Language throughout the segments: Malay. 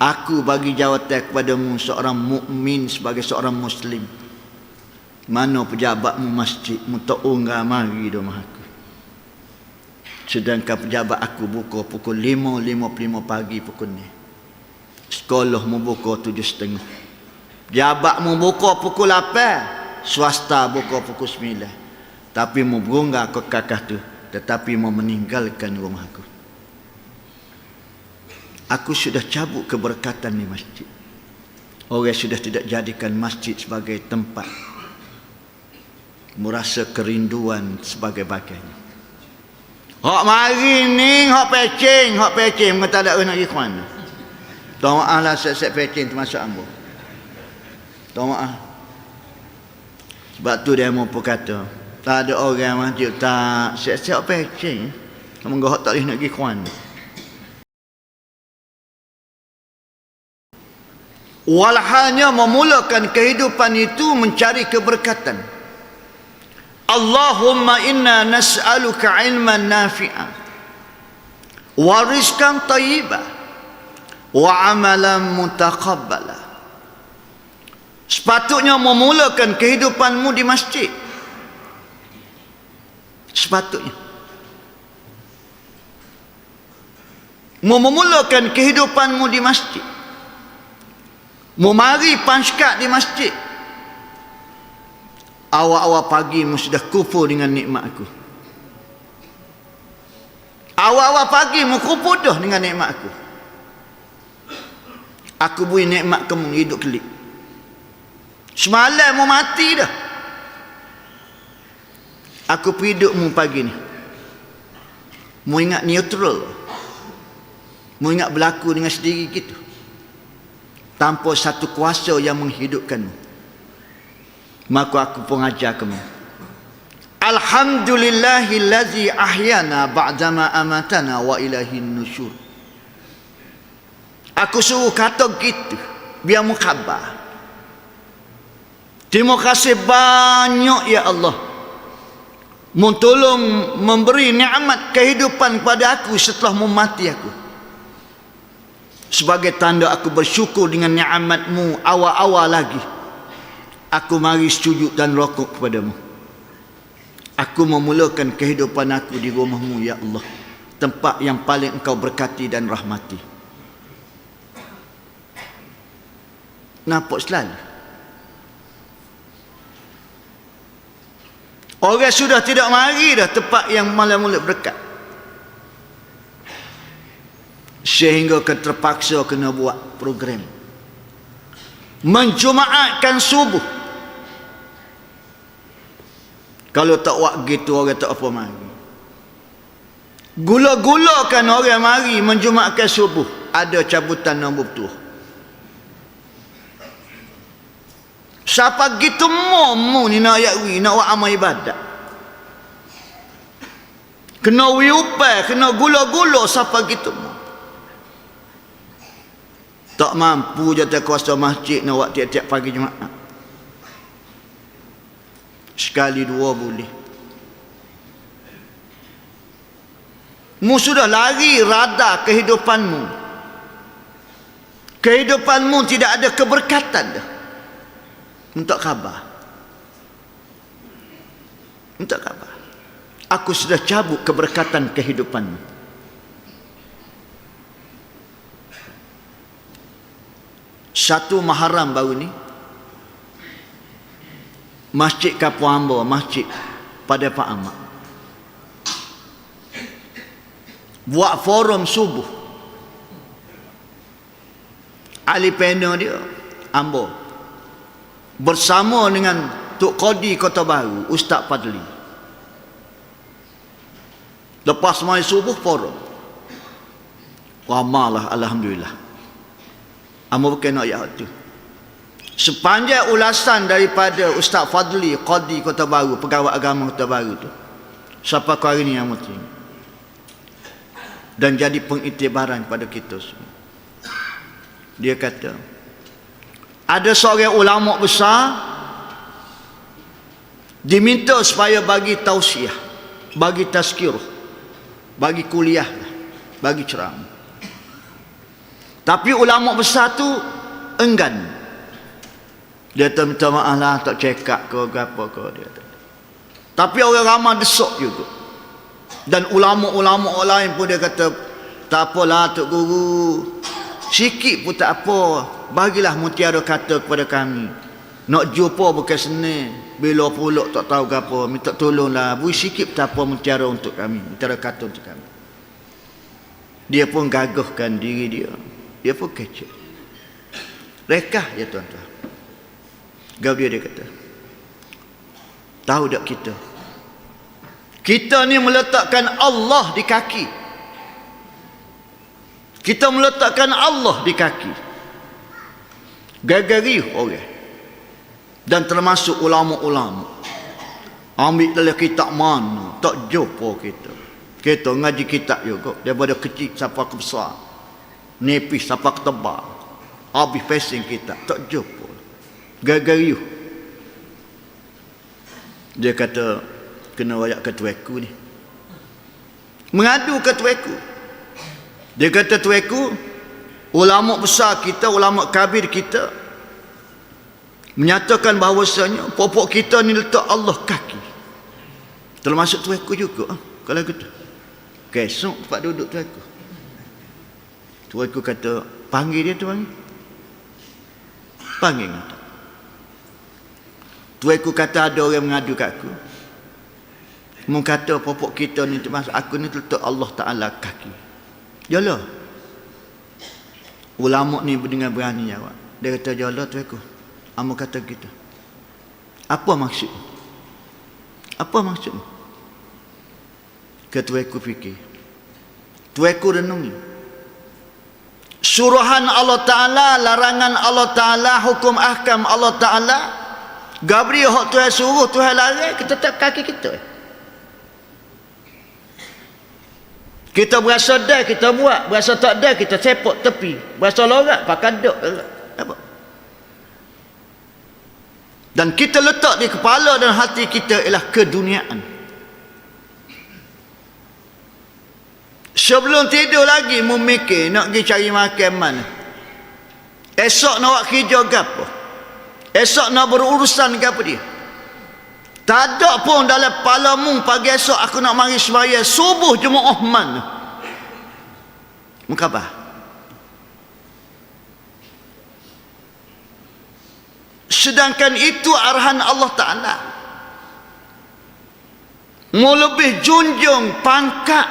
Aku bagi jawatan kepadamu seorang mukmin sebagai seorang muslim. Mana pejabatmu masjid, mu tak unggah mari di rumah aku. Sedangkan pejabat aku buka pukul 5.55 pagi pukul ni. Sekolah mu buka 7.30. Pejabatmu buka pukul 8, swasta buka pukul 9. Tapi mu berunggah ke kakak tu, tetapi mu meninggalkan rumah aku. Aku sudah cabut keberkatan di masjid. Orang sudah tidak jadikan masjid sebagai tempat merasa kerinduan sebagai bagian. Hak mari ni, hak pecing, kata tak nak pergi ke mana. Tahu maaf lah set pecing termasuk ambo. Tahu maaf. Sebab tu dia mau berkata, tak ada orang masjid tak set pecing. Kamu hak tak boleh nak pergi ke mana. Walhanya memulakan kehidupan itu mencari keberkatan. Allahumma inna nas'aluka ilman nafi'an wa rizqan tayyiban wa amalan mutaqabbala. Sepatutnya memulakan kehidupanmu di masjid. Sepatutnya memulakan kehidupanmu di masjid. Memari panskat di masjid. Awal-awal pagi mu sudah kufur dengan nikmat aku. Awal-awal pagi mu kufur dah dengan nikmat aku. Aku beri nikmat kamu hidup kelip. Semalam mu mati dah. Aku hidup mu pagi ni. Mu ingat neutral. Mu ingat berlaku dengan sendiri gitu. Tanpa satu kuasa yang menghidupkanmu. Maka aku pun ajar kamu. Alhamdulillahillazi ahyana ba'dama amatana wa ilahin nusyur. Aku suruh kata gitu, biar mu khabar. Terima kasih banyak ya Allah. Mu tolong memberi nikmat kehidupan kepada aku setelah mu mati aku. Sebagai tanda aku bersyukur dengan nikmatmu awal-awal lagi. Aku mari sujud dan rukuk kepadamu. Aku memulakan kehidupan aku di rumahmu ya Allah. Tempat yang paling engkau berkati dan rahmati. Nampak selalu. Orang sudah tidak mari dah tempat yang mula-mula berkat. Sehingga terpaksa kena buat program menjumaatkan subuh. Kalau tak buat gitu orang tak apa mari. Gula-gulakan orang mari menjumaatkan subuh. Ada cabutan nombor tu. Siapa gitu mu ni nak yakwi, nak buat amal ibadat. Kena wiupai, kena gula-gula siapa gitu mu. Tak mampu jatah kuasa masjid nak buat tiap-tiap pagi Jumaat. Sekali dua boleh. Mu sudah lari radar kehidupanmu. Kehidupanmu tidak ada keberkatan dah. Minta khabar. Minta khabar. Aku sudah cabut keberkatan kehidupanmu. Satu Muharram baru ni, Masjid Kampung Amba, masjid pada Pak Ahmad, buat forum subuh. Ahli panel dia Amba bersama dengan Tok Qadi Kota Baru, Ustaz Fadli. Lepas mai subuh forum. Ramalah alhamdulillah. Amba bukan nak ayat tu. Sepanjang ulasan daripada Ustaz Fadli, Qadi Kota Baru, pegawai agama Kota Baru tu, siapa kau hari ni yang mesti dan jadi pengiktibaran pada kita semua. Dia kata ada seorang ulama besar diminta supaya bagi tausiah, bagi tazkirah, bagi kuliah, bagi ceramah. Tapi ulama besar tu enggan. Dia minta maaf lah, tak cekak ke apa ke dia. Tapi orang ramai desok juga. Dan ulama-ulama lain pun dia kata, tak apalah Tok Guru, sikit pun tak apa, bagilah mutiara kata kepada kami. Nak jumpa bukan senang, bila pulak tak tahu ke apa, minta tolonglah, beri sikit pun tak apa mutiara untuk kami, mutiara kata untuk kami. Dia pun gagahkan diri dia, dia pun kecil. Rekah ya tuan-tuan. Gap dia kata, tahu tak kita ni meletakkan Allah di kaki. Kita meletakkan Allah di kaki. Gagari orang. Dan termasuk ulama-ulama. Ambil dalam kitab mana, tak jumpa kita. Kita ngaji kitab juga. Daripada kecil sampai ke besar. Nipis sampai ke tebal. Habis passing kitab, tak jumpa. Gagari. Dia kata, kena wayak ketuaku ni. Mengadu ketuaku. Dia kata tuaku, ulama besar kita, ulama kabir kita menyatakan bahawasanya popok kita ni letak Allah kaki. Termasuk tuaku juga. Kalau gitu. Kesok tempat duduk tuaku. Tuaku kata, panggil dia tu panggil. Panggil kata. Tuaku kata ada orang mengadu kat aku. Mu kata popok kita ni termasuk aku ni letak Allah Ta'ala kaki. Yalah. Ulama ni dengan berani jawab. Dia kata, yalah tu aku. Amu kata gitu. Apa maksud? Apa maksud? Ketua aku fikir. Tuaku renungi. Suruhan Allah Ta'ala, larangan Allah Ta'ala, hukum ahkam Allah Ta'ala. Gabriel hak Tuhan suruh, Tuhan larang, kita tak kaki kita. Kita berasa dah, kita buat. Berasa tak dah, kita sepak tepi. Berasa lorak, pakai duk. Apa? Dan kita letak di kepala dan hati kita ialah keduniaan. Sebelum tidur lagi, memikir nak pergi cari makan mana. Esok nak buat kerja ke apa? Esok nak berurusan ke apa dia? Tak ada pun dalam kepalamu pagi esok aku nak mari sembahyang subuh jemaah mana. Muka apa? Sedangkan itu arahan Allah Ta'ala. Mau lebih junjung pangkat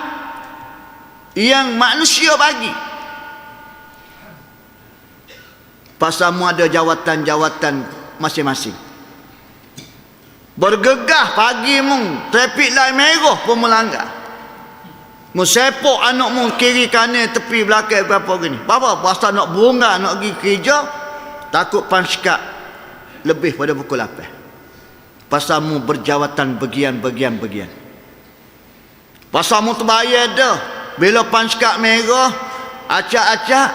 yang manusia bagi. Pasalmu ada jawatan-jawatan masing-masing. Bergegah pagi mu, trafik light merah pun melanggar. Mu sepok anak mu kiri kanan tepi belakang berapa gini. Bapa pasal nak bunga nak pergi kerja, takut panskap lebih pada pukul 8. Pasal mu berjawatan bagian. Pasal mu terbayar dah. Bila panskap merah, acak-acak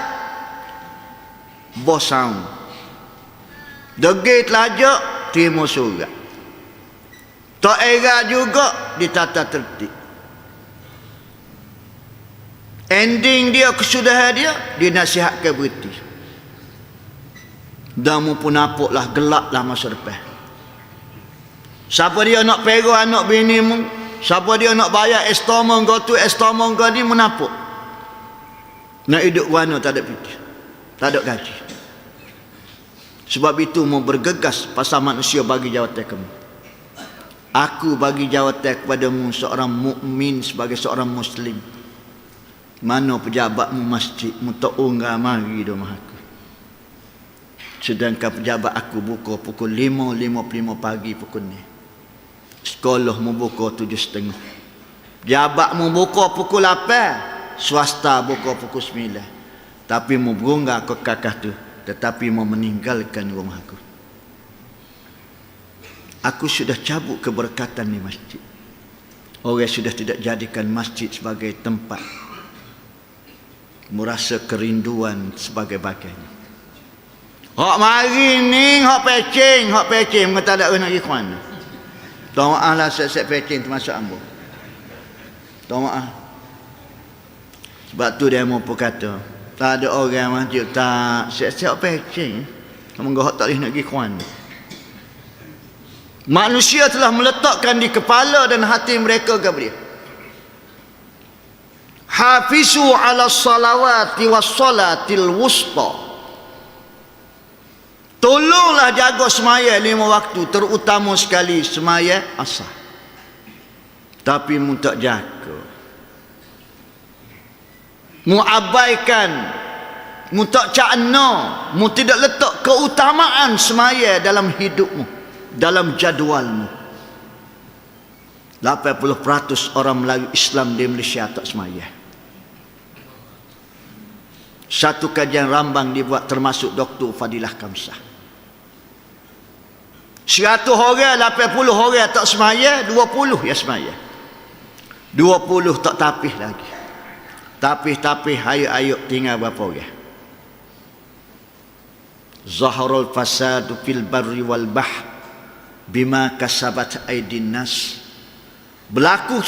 bos sound. Degit lajak terima surat. Tak era juga ditata tertib. Ending dia, kesudahan dia, dinasihatkan berhenti. Dan mu pun nampaklah gelaplah masa depan. Siapa dia nak pegang anak bini mu, siapa dia nak bayar estomong tu, estomong ni menapuk. Nak hidup warna tak ada piti, tak ada gaji. Sebab itu mu bergegas pasal manusia bagi jawatan kamu. Aku bagi jawatan kepadamu seorang mukmin sebagai seorang muslim. Mana pejabatmu masjid mu tak unggah mari di rumah aku. Sedangkan pejabat aku buka pukul 5.55 pagi pukul ni. Sekolah mu buka 7.30. Pejabat mu buka pukul 8, swasta buka pukul 9. Tapi mu berunggah ke kakak tu, tetapi mu meninggalkan rumah aku. Aku sudah cabut keberkatan di masjid. Orang sudah tidak jadikan masjid sebagai tempat merasa kerinduan sebagai bagiannya. Hak mari ni, hak pecing, kata tak nak pergi ke mana. Tahu lah set pecing termasuk ambo. Tahu sebab tu dia mau berkata, Tak ada orang masjid tak siap-siap pecing. Semoga tak boleh nak pergi kuan. Manusia telah meletakkan di kepala dan hati mereka kepada dia. Hafizu ala salawati was salatil wusta. Tolonglah jaga semaya 5 waktu, terutama sekali semaya asar. Tapi mu tak jaga. Mu abaikan, mu tak cakna, mu tidak letak keutamaan semaya dalam hidupmu, dalam jadualmu. 80% orang Melayu Islam di Malaysia tak semaya. Satu kajian rambang dibuat termasuk Dr. Fadilah Kamsah. 100 orang, 80 orang tak semaya, 20 ya semaya. 20 tak tapih lagi. Tapih-tapih ayuk-ayuk tinggal berapa orang? Zaharul fasadu fil barri wal bahr bima kasabat aydin nas. Berlaku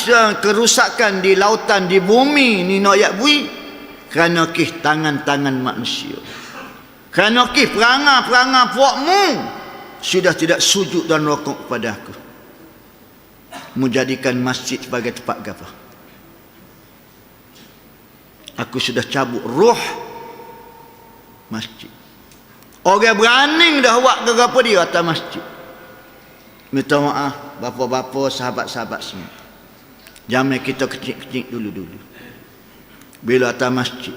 kerusakan di lautan, di bumi ni noyak bui kerana kih tangan-tangan manusia. Kerana kih perangai-perangai puakmu sudah tidak sujud dan rukuk kepada aku. Menjadikan masjid sebagai tempat gapo? Aku sudah cabut ruh masjid. Orang berani dah buat ke apa dia atas masjid. Minta maaf bapa-bapa, sahabat-sahabat semua. Zaman kita kecil-kecil dulu-dulu. Bila atas masjid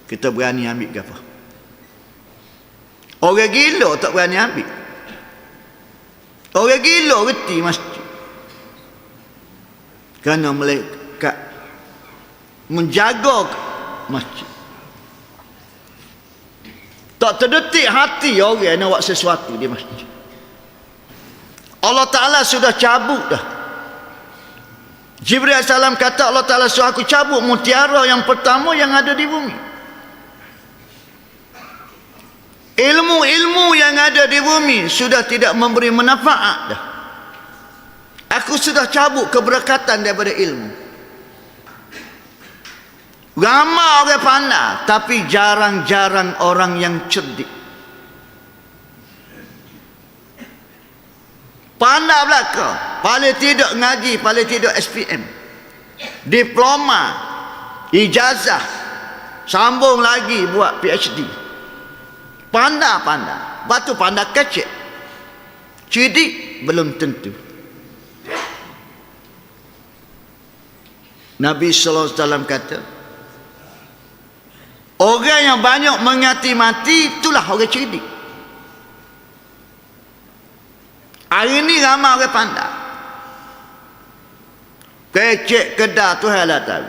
kita berani ambil ke apa? Orang gila tak berani ambil. Orang gila reti masjid. Kerana malaikat menjaga masjid. Tak terdetik hati orang nak buat sesuatu di masjid. Allah Ta'ala sudah cabut dah. Jibril AS kata Allah Ta'ala suruh aku cabut mutiara yang pertama yang ada di bumi. Ilmu-ilmu yang ada di bumi sudah tidak memberi manfaat dah. Aku sudah cabut keberkatan daripada ilmu. Ramai orang pandai, tapi jarang-jarang orang yang cerdik. Pandai belaka, paling tidak ngaji, paling tidak SPM, diploma, ijazah, sambung lagi buat PhD. Pandai-pandai, batu pandai kecil, cerdik belum tentu. Nabi sallallahu alaihi wasallam kata, orang yang banyak mengati-mati itulah orang cerdik. Hari ini ramai orang pandai. Kecek kedah tu halah tahu.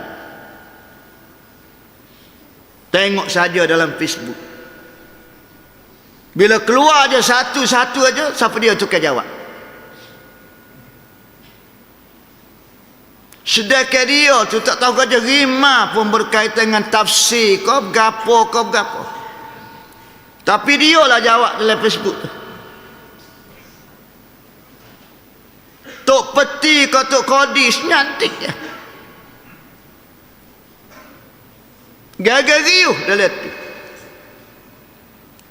Tengok saja dalam Facebook. Bila keluar aja satu-satu aja, siapa dia tukar jawab. Sedangkan dia tu tak tahu kerja rima pun berkaitan dengan tafsir kau bergapo. Tapi dia lah jawab dalam Facebook tu. Tok peti kau tok kodis nyantik je. Gagal riuh dalam tu.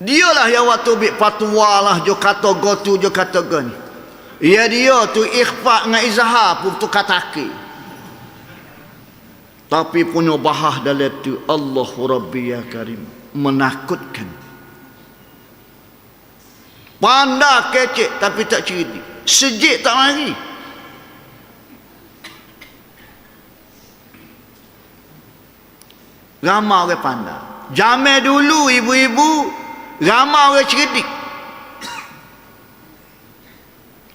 Dialah yang waktu bik fatwa lah jo kata gotu jo kata gani. Ya dia tu ikhfa dengan izhar pun tu kataki. Tapi punya bahah dalam tu Allahu Rabbi ya Karim, menakutkan. Pandai kecek tapi tak cerdik. Sejik tak mari. Ramai orang pandai. Zaman dulu ibu-ibu ramai orang cerdik.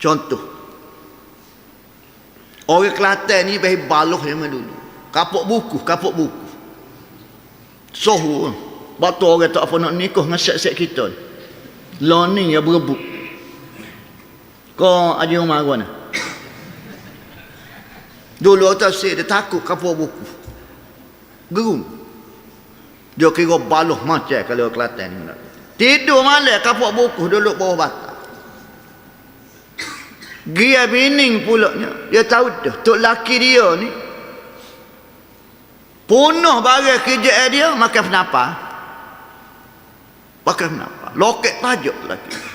Contoh, orang Kelantan ni baik baluh zaman dulu. Kapok buku. Sohu. Batu orang tak apa nak nikah dengan set-set kita. Learning yang berebut. Kau ada rumah mana? Dulu orang tafsir dia takut kapok buku. Gerum. Dia kira baluh macam kalau Kelantan ni. Tidur malam kapok buku duduk bawah batang. Dia bining pulaknya. Dia tahu dah. Tok laki dia ni Punuh barang kerja dia makan penapa. Makan penapa. Loket tajuk lagi.